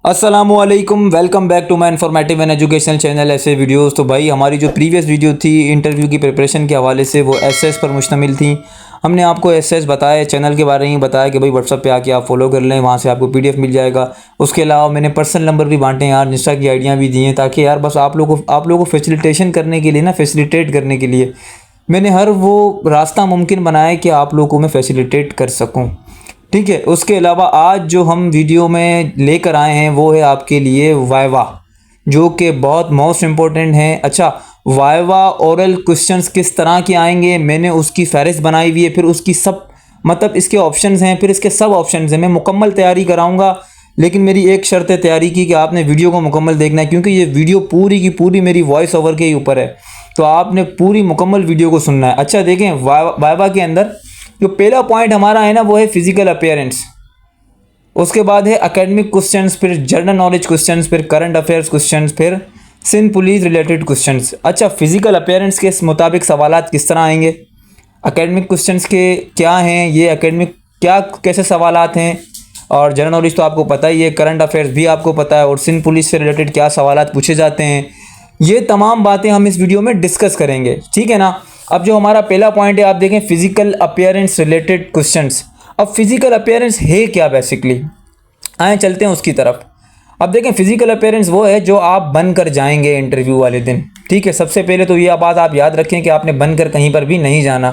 अस्सलामुअलैकुम, welcome back to my informative and educational channel ऐसे videos. तो भाई हमारी जो प्रीवियस वीडियो थी इंटरव्यू की प्रिपरेशन के हवाले से वो एसएस पर मुश्तमिल थी। हमने आपको एसएस बताया, चैनल के बारे में बताया कि भाई व्हाट्सअप पे आके आप फॉलो कर लें, वहाँ से आपको पीडीएफ मिल जाएगा। उसके अलावा मैंने पर्सनल नंबर भी बांटे यार, इंस्टा की आइडियाँ भी दी हैं, ताकि यार बस आप लोगों को फैसिलिटेशन करने के लिए ना, फैसिलिटेट करने के लिए मैंने हर वो रास्ता मुमकिन बनाया कि आप लोगों को मैं फैसिलिटेट कर सकूँ। ठीक है। उसके अलावा आज जो हम वीडियो में लेकर आए हैं वो है आपके लिए वाइवा, जो कि बहुत मोस्ट इम्पोर्टेंट है। अच्छा, वाइवा ओरल क्वेश्चंस किस तरह के आएंगे मैंने उसकी फहरिस्त बनाई हुई है, फिर उसकी सब मतलब इसके ऑप्शंस हैं, फिर इसके सब ऑप्शंस हैं। मैं मुकम्मल तैयारी कराऊंगा, लेकिन मेरी एक शर्त है तैयारी की कि आपने वीडियो को मुकम्मल देखना है, क्योंकि ये वीडियो पूरी की पूरी मेरी वॉइस ओवर के ही ऊपर है, तो आपने पूरी मुकम्मल वीडियो को सुनना है। अच्छा देखें, वाइवा के अंदर जो पहला पॉइंट हमारा है ना वो है फिजिकल अपीयरेंस, उसके बाद है एकेडमिक क्वेश्चंस, फिर जनरल नॉलेज क्वेश्चंस, फिर करंट अफेयर्स क्वेश्चंस, फिर सिंध पुलिस रिलेटेड क्वेश्चंस। अच्छा, फिजिकल अपीयरेंस के मुताबिक सवालात किस तरह आएंगे, एकेडमिक क्वेश्चंस के क्या हैं, ये एकेडमिक क्या कैसे सवालात हैं, और जनरल नॉलेज तो आपको पता ही है, करंट अफेयर्स भी आपको पता है, और सिंध पुलिस से रिलेटेड क्या सवालात पूछे जाते हैं, ये तमाम बातें हम इस वीडियो में डिस्कस करेंगे। ठीक है ना। अब जो हमारा पहला पॉइंट है, आप देखें फिजिकल अपीयरेंस रिलेटेड क्वेश्चंस। अब फिजिकल अपीयरेंस है क्या बेसिकली, आए चलते हैं उसकी तरफ। अब देखें, फिजिकल अपीयरेंस वो है जो आप बन कर जाएंगे इंटरव्यू वाले दिन। ठीक है। सबसे पहले तो ये बात आप याद रखें कि आपने बनकर कहीं पर भी नहीं जाना।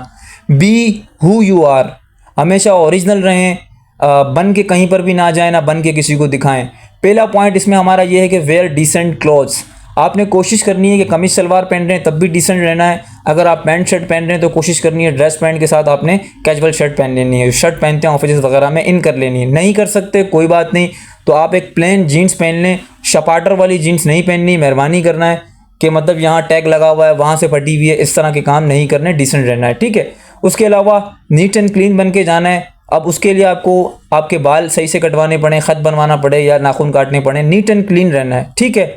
बी हु यू आर, हमेशा ओरिजिनल रहें, बन के कहीं पर भी ना जाए, ना बन के किसी को दिखाएं। पहला पॉइंट इसमें हमारा ये है कि वेयर डिसेंट क्लोथ्स, आपने कोशिश करनी है कि कमीज सलवार पहन रहे हैं तब भी डिसेंट रहना है। अगर आप पैंट शर्ट पहन रहे हैं तो कोशिश करनी है ड्रेस पैंट के साथ आपने कैजुअल शर्ट पहन लेनी है। शर्ट पहनते हैं ऑफिस वगैरह में, इन कर लेनी है। नहीं कर सकते कोई बात नहीं, तो आप एक प्लेन जीन्स पहन लें। शपाटर वाली जीन्स नहीं पहननी, मेहरबानी करना है कि मतलब यहाँ टैग लगा हुआ है वहाँ से फटी हुई है, इस तरह के काम नहीं करने, डिसेंट रहना है। ठीक है। उसके अलावा नीट एंड क्लीन बन के जाना है। अब उसके लिए आपको आपके बाल सही से कटवाने पड़े, ख़त बनवाना पड़े या नाखून काटने पड़े, नीट एंड क्लीन रहना है। ठीक है।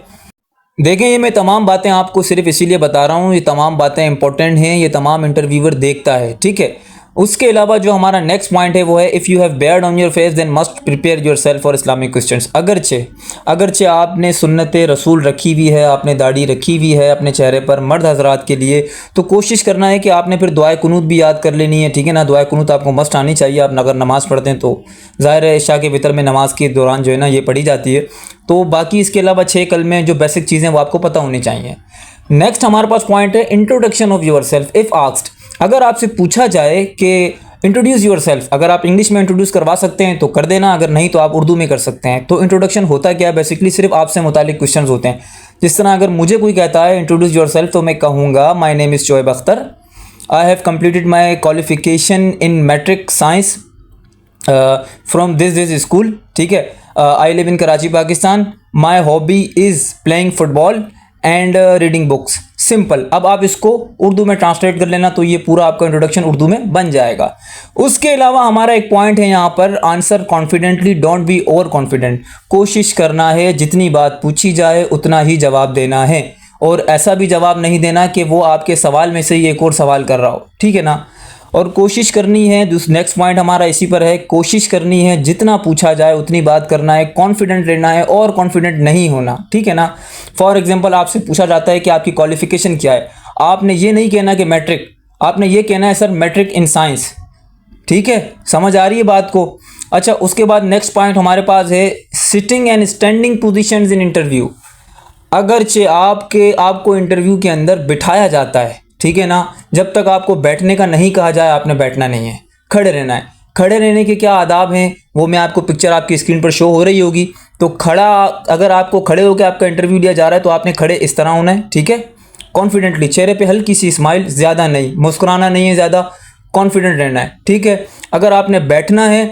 देखें, ये मैं तमाम बातें आपको सिर्फ इसीलिए बता रहा हूँ, ये तमाम बातें इंपॉर्टेंट हैं, ये तमाम इंटरव्यूअर देखता है। ठीक है। उसके अलावा जो हमारा नेक्स्ट पॉइंट है वो है if you have beard on your face then must prepare your self for Islamic questions. अगरचे आपने सुन्नत रसूल रखी हुई है, आपने दाढ़ी रखी हुई है अपने चेहरे पर मर्द हजरात के लिए, तो कोशिश करना है कि आपने फिर दुआए कुनूत भी याद कर लेनी है। ठीक है ना। दुआए कुनूत आपको मस्ट आनी चाहिए। आप अगर नमाज़ पढ़ते हैं तो ज़ाहिर है इशा के वितर में नमाज के दौरान जो है ना ये पढ़ी जाती है। तो बाकी इसके अलावा 6 कलमे जो बेसिक चीज़ें वो आपको पता होनी चाहिए। नेक्स्ट हमारे पास पॉइंट है introduction of your self. If asked, अगर आपसे पूछा जाए कि इंट्रोड्यूस योर सेल्फ, अगर आप इंग्लिश में इंट्रोड्यूस करवा सकते हैं तो कर देना, अगर नहीं तो आप उर्दू में कर सकते हैं। तो इंट्रोडक्शन होता क्या है, बेसिकली सिर्फ आपसे मुतालिक क्वेश्चन होते हैं। जिस तरह अगर मुझे कोई कहता है इंट्रोड्यूस योर सेल्फ, तो मैं कहूँगा my name is Shoaib Akhtar, I have completed my qualification in matric science from this school. ठीक है। I live in Karachi Pakistan, my hobby is playing football and reading books. Simple. अब आप इसको उर्दू में ट्रांसलेट कर लेना, तो ये पूरा आपका इंट्रोडक्शन उर्दू में बन जाएगा। उसके अलावा हमारा एक पॉइंट है यहाँ पर, answer confidently, don't be over confident. कोशिश करना है जितनी बात पूछी जाए उतना ही जवाब देना है, और ऐसा भी जवाब नहीं देना कि वो आपके सवाल में से ही एक और सवाल कर रहा हो। ठीक है ना। और कोशिश करनी है, नेक्स्ट पॉइंट हमारा इसी पर है, कोशिश करनी है जितना पूछा जाए उतनी बात करना है, कॉन्फिडेंट रहना है और कॉन्फिडेंट नहीं होना। ठीक है ना। फॉर एग्जांपल आपसे पूछा जाता है कि आपकी क्वालिफिकेशन क्या है, आपने ये नहीं कहना कि मैट्रिक, आपने ये कहना है सर मैट्रिक इन साइंस। ठीक है। समझ आ रही है बात को। अच्छा, उसके बाद नेक्स्ट पॉइंट हमारे पास है sitting and standing positions in interview. अगरचे आपको इंटरव्यू के अंदर बिठाया जाता है, ठीक है ना, जब तक आपको बैठने का नहीं कहा जाए आपने बैठना नहीं है, खड़े रहना है। खड़े रहने के क्या आदाब हैं वो मैं आपको पिक्चर आपकी स्क्रीन पर शो हो रही होगी। तो खड़ा, अगर आपको खड़े होकर आपका इंटरव्यू लिया जा रहा है तो आपने खड़े इस तरह होना है। ठीक है। कॉन्फिडेंटली, चेहरे पे हल्की सी स्माइल, ज़्यादा नहीं, मुस्कुराना नहीं है ज़्यादा, कॉन्फिडेंट रहना है। ठीक है। अगर आपने बैठना है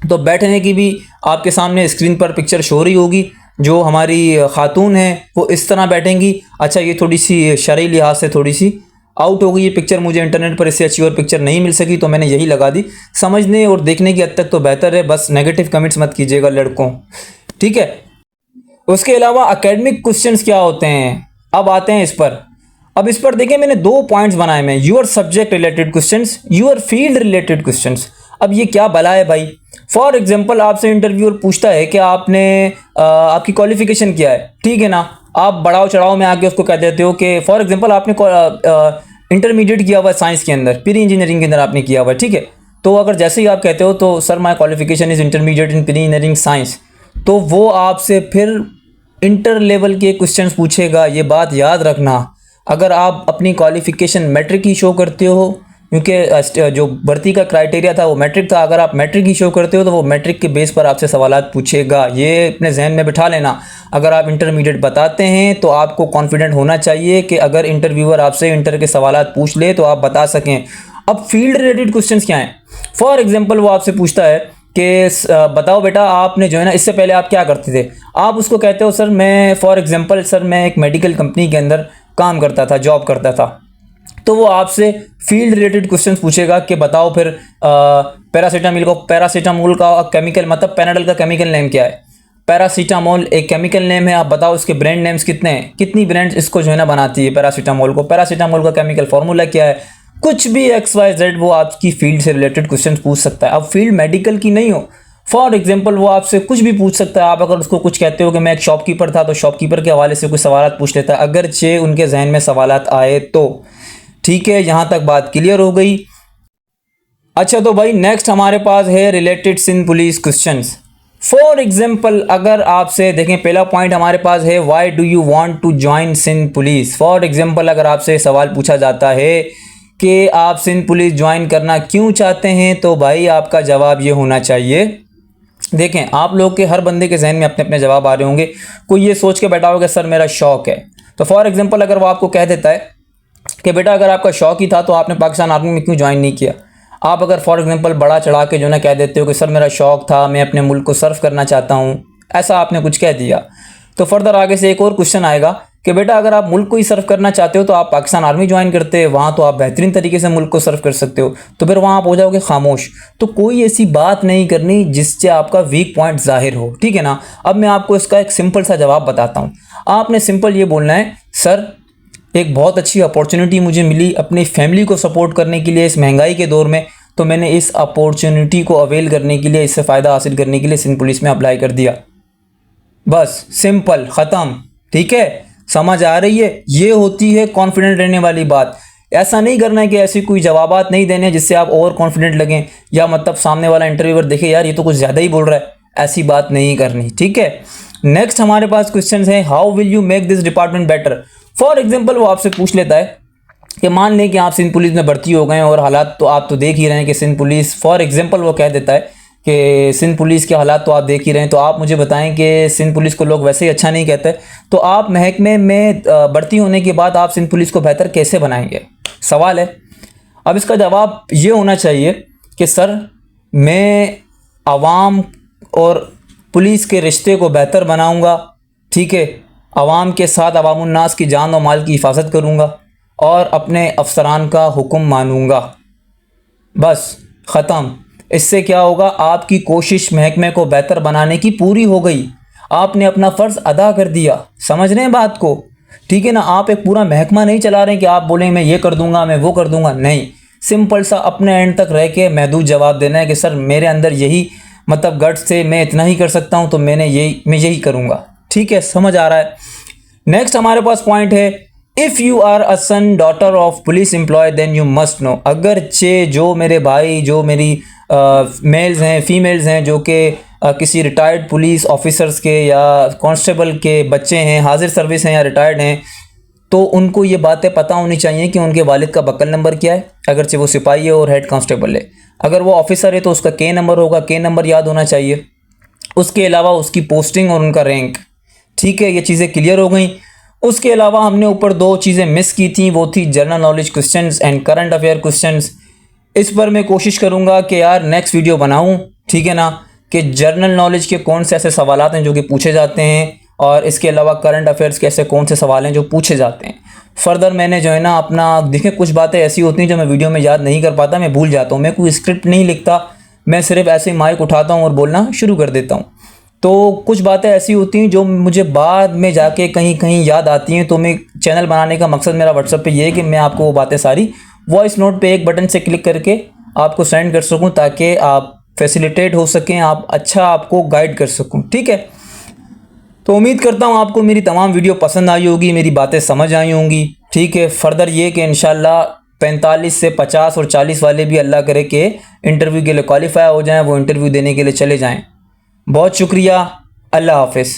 तो बैठने की भी आपके सामने स्क्रीन पर पिक्चर शो हो रही होगी। जो हमारी खातून है वो इस तरह बैठेंगी। अच्छा, ये थोड़ी सी शरई लिहाज से थोड़ी सी आउट हो गई ये पिक्चर, मुझे इंटरनेट पर इससे अच्छी और पिक्चर नहीं मिल सकी तो मैंने यही लगा दी। समझने और देखने की हद तक तो बेहतर है, बस नेगेटिव कमेंट्स मत कीजिएगा लड़कों। ठीक है। उसके अलावा एकेडमिक क्वेश्चंस क्या होते हैं, अब आते हैं इस पर। अब इस पर देखें, मैंने 2 पॉइंट्स बनाए हैं, your subject related questions, your field related questions. अब ये क्या बला है भाई, फॉर एग्जांपल आपसे इंटरव्यूअर पूछता है कि आपने आपकी क्वालिफिकेशन क्या है, ठीक है ना। आप बढ़ाव चढ़ाव में आके उसको कह देते हो कि फॉर एग्जांपल आपने इंटरमीडिएट किया हुआ है साइंस के अंदर, प्री इंजीनियरिंग के अंदर आपने किया हुआ है, ठीक है। तो अगर जैसे ही आप कहते हो तो sir my qualification is intermediate in pre engineering science, तो वो आपसे फिर इंटर लेवल के क्वेश्चंस पूछेगा। ये बात याद रखना, अगर आप अपनी क्वालिफिकेशन मैट्रिक की शो करते हो, क्योंकि जो भर्ती का क्राइटेरिया था वो मैट्रिक था, अगर आप मैट्रिक की शो करते हो तो वो मैट्रिक के बेस पर आपसे सवालात पूछेगा। ये अपने जहन में बिठा लेना। अगर आप इंटरमीडिएट बताते हैं तो आपको कॉन्फिडेंट होना चाहिए कि अगर इंटरव्यूअर आपसे इंटर के सवालात पूछ ले तो आप बता सकें। अब फील्ड रिलेटेड क्वेश्चंस क्या हैं? फॉर एग्जांपल वो आपसे पूछता है कि बताओ बेटा आपने जो है ना इससे पहले आप क्या करते थे। आप उसको कहते हो सर मैं फॉर एग्जांपल सर मैं एक मेडिकल कंपनी के अंदर काम करता था, जॉब करता था। तो वो आपसे फील्ड रिलेटेड क्वेश्चंस पूछेगा कि बताओ फिर पैरासीटामोल का केमिकल मतलब पैनाडल का केमिकल नेम क्या है। पैरासीटामोल एक केमिकल नेम है, आप बताओ उसके ब्रांड नेम्स कितने हैं, कितनी ब्रांड्स इसको जो है ना बनाती है पैरासीटामोल को, पैरासीटामोल का केमिकल फार्मूला क्या है, कुछ भी XYZ वो आपकी फील्ड से रिलेटेड क्वेश्चन पूछ सकता है। अब फील्ड मेडिकल की नहीं हो, फॉर एग्जाम्पल वो आपसे कुछ भी पूछ सकता है। आप अगर उसको कुछ कहते हो कि मैं एक शॉपकीपर था तो शॉपकीपर के हवाले से कुछ सवाल पूछ लेता है, अगरचे उनके जहन में सवालात आए तो। ठीक है, यहाँ तक बात क्लियर हो गई। अच्छा तो भाई नेक्स्ट हमारे पास है related Sindh police questions. For example अगर आपसे देखें, पहला पॉइंट हमारे पास है why do you want to join Sindh police. For example अगर आपसे सवाल पूछा जाता है कि आप सिंध पुलिस ज्वाइन करना क्यों चाहते हैं, तो भाई आपका जवाब ये होना चाहिए। देखें आप लोग के हर बंदे के जहन में अपने अपने जवाब आ रहे होंगे। कोई ये सोच के बैठा होगा सर मेरा शौक है, तो फॉर एग्जाम्पल अगर वो आपको कह देता है कि बेटा अगर आपका शौक ही था तो आपने पाकिस्तान आर्मी में क्यों ज्वाइन नहीं किया। आप अगर फॉर एग्जांपल बड़ा चढ़ा के जो ना कह देते हो कि सर मेरा शौक था, मैं अपने मुल्क को सर्व करना चाहता हूँ, ऐसा आपने कुछ कह दिया, तो फर्दर आगे से एक और क्वेश्चन आएगा कि बेटा अगर आप मुल्क को ही सर्व करना चाहते हो तो आप पाकिस्तान आर्मी ज्वाइन करते हैं, वहाँ तो आप बेहतरीन तरीके से मुल्क को सर्व कर सकते हो। तो फिर वहाँ आप हो जाओगे खामोश। तो कोई ऐसी बात नहीं करनी जिससे आपका वीक पॉइंट जाहिर हो, ठीक है ना। अब मैं आपको इसका एक सिंपल सा जवाब बताता हूँ। आपने सिंपल ये बोलना है सर एक बहुत अच्छी अपॉर्चुनिटी मुझे मिली अपनी फैमिली को सपोर्ट करने के लिए इस महंगाई के दौर में, तो मैंने इस अपॉर्चुनिटी को अवेल करने के लिए, इससे फ़ायदा हासिल करने के लिए सिंध पुलिस में अप्लाई कर दिया। बस सिंपल, ख़त्म। ठीक है, समझ आ रही है? ये होती है कॉन्फिडेंट रहने वाली बात। ऐसा नहीं करना है कि ऐसी कोई जवाबात नहीं देने जिससे आप ओवर कॉन्फिडेंट लगें या मतलब सामने वाला इंटरव्यूअर देखे यार ये तो कुछ ज़्यादा ही बोल रहा है, ऐसी बात नहीं करनी। ठीक है, नेक्स्ट हमारे पास क्वेश्चन है how will you make this department better. For example वो आपसे पूछ लेता है कि मान लें कि आप सिंध पुलिस में भर्ती हो गए और हालात तो आप तो देख ही रहे हैं कि सिंध पुलिस, फॉर एग्जांपल वो कह देता है कि सिंध पुलिस के हालात तो आप देख ही रहे हैं, तो आप मुझे बताएं कि सिंध पुलिस को लोग वैसे ही अच्छा नहीं कहते, तो आप महकमे में भर्ती होने के बाद आप सिंध पुलिस को बेहतर कैसे बनाएंगे, सवाल है। अब इसका जवाब ये होना चाहिए कि सर मैं आवाम और पुलिस के रिश्ते को बेहतर बनाऊँगा, ठीक है, आवाम के साथ अवामुन्नास की जान और माल की हिफाजत करूँगा और अपने अफसरान का हुक्म मानूंगा। बस ख़त्म। इससे क्या होगा, आपकी कोशिश महकमे को बेहतर बनाने की पूरी हो गई, आपने अपना फ़र्ज़ अदा कर दिया। समझ रहे हैं बात को? ठीक है ना। आप एक पूरा महकमा नहीं चला रहे हैं कि आप बोलें मैं ये कर दूंगा मैं वो कर दूंगा, नहीं। सिंपल सा अपने एंड तक रह के महदूद जवाब देना है कि सर मेरे अंदर यही मतलब गट्स से मैं इतना ही कर सकता हूँ, तो मैं यही करूँगा। ठीक है, समझ आ रहा है। नेक्स्ट हमारे पास पॉइंट है if you are a son daughter of police employ then you must know. अगरचे जो मेरे भाई जो मेरी मेल्स हैं फीमेल्स हैं जो कि किसी रिटायर्ड पुलिस ऑफिसर्स के या कांस्टेबल के बच्चे हैं, हाजिर सर्विस हैं या रिटायर्ड हैं, तो उनको ये बातें पता होनी चाहिए कि उनके वालिद का बक्कल नंबर क्या है, अगरचे वो सिपाही है और हेड कांस्टेबल है। अगर वो ऑफिसर है तो उसका के नंबर होगा, के नंबर याद होना चाहिए। उसके अलावा उसकी पोस्टिंग और उनका रैंक। ठीक है, ये चीज़ें क्लियर हो गई। उसके अलावा हमने ऊपर दो चीज़ें मिस की थी, वो थी general knowledge questions and current affair questions. इस पर मैं कोशिश करूँगा कि यार नेक्स्ट वीडियो बनाऊँ, ठीक है ना, कि जनरल नॉलेज के कौन से ऐसे सवाल हैं जो कि पूछे जाते हैं और इसके अलावा करंट अफेयर्स के ऐसे कौन से सवाल हैं जो पूछे जाते हैं। फर्दर मैंने जो है ना अपना देखें कुछ बातें ऐसी होती हैं जो मैं वीडियो में याद नहीं कर पाता, मैं भूल जाता हूँ। मैं कोई स्क्रिप्ट नहीं लिखता, मैं सिर्फ ऐसे ही माइक उठाता हूँ और बोलना शुरू कर देता हूँ। तो कुछ बातें ऐसी होती हैं जो मुझे बाद में जाके कहीं कहीं याद आती हैं, तो मैं चैनल बनाने का मकसद मेरा व्हाट्सएप पे ये है कि मैं आपको वो बातें सारी वॉइस नोट पे एक बटन से क्लिक करके आपको सेंड कर सकूं, ताकि आप फैसिलिटेट हो सकें, आप अच्छा आपको गाइड कर सकूं। ठीक है, तो उम्मीद करता हूं आपको मेरी तमाम वीडियो पसंद आई होगी, मेरी बातें समझ आई होंगी। ठीक है, फर्दर ये कि इंशाल्लाह 45 से 50 और 40 वाले भी अल्लाह करे कि इंटरव्यू के लिए क्वालिफाई हो जाएं, वो इंटरव्यू देने के लिए चले जाएं। बहुत शुक्रिया, अल्लाह हाफ़िज़।